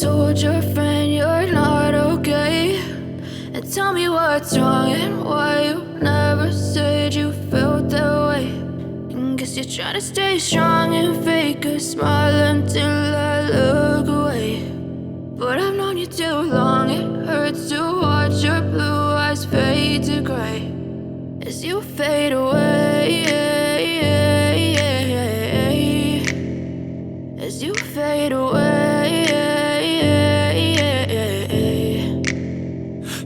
told your friend you're not okay, and tell me what's wrong and why you never said you felt that way. And guess you're trying to stay strong and fake a smile until I look away. But I've known you too long, it hurts to watch your blue eyes fade to gray as you fade away, as you fade away.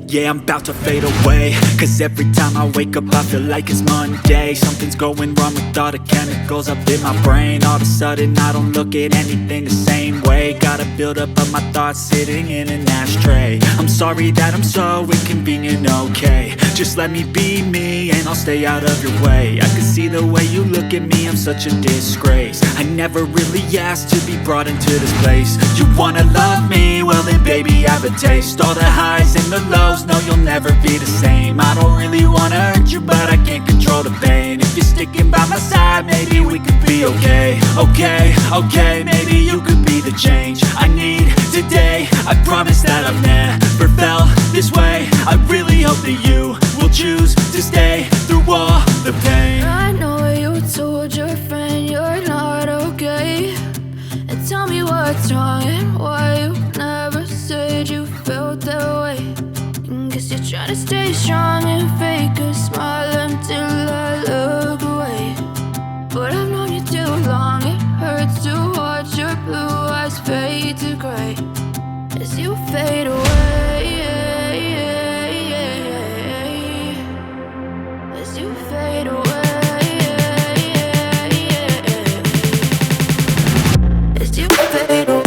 Yeah, I'm about to fade away, cause every time I wake up I feel like it's Monday. Something's going wrong with all the chemicals up in my brain. All of a sudden I don't look at anything the same way. Gotta build up of my thoughts sitting in an ashtray. I'm sorry that I'm so inconvenient, okay. Just let me be me and I'll stay out of your way. I can see the way you look at me, I'm such a disgrace. I never really asked to be brought into this place. You wanna love me? Well then baby I have a taste. All the highs and the lows, no you'll never be the same. I don't really wanna hurt you but I can't control the pain. If you're sticking by my side maybe we could be okay. Okay, maybe you could be the change I need today. I promise that I've never felt this way. I really hope that you will choose to stay through all the pain. I know you told your friend you're not okay, and tell me what's wrong and why you never said you felt that way. And guess you're trying to stay strong and fake a smile until I look away. But I've known you too long, it hurts to watch your blue eyes fade to gray as you fade away, as you fade away, as you fade away.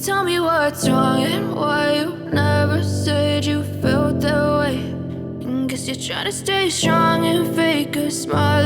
Tell me what's wrong and why you never said you felt that way. And guess you're trying to stay strong and fake a smile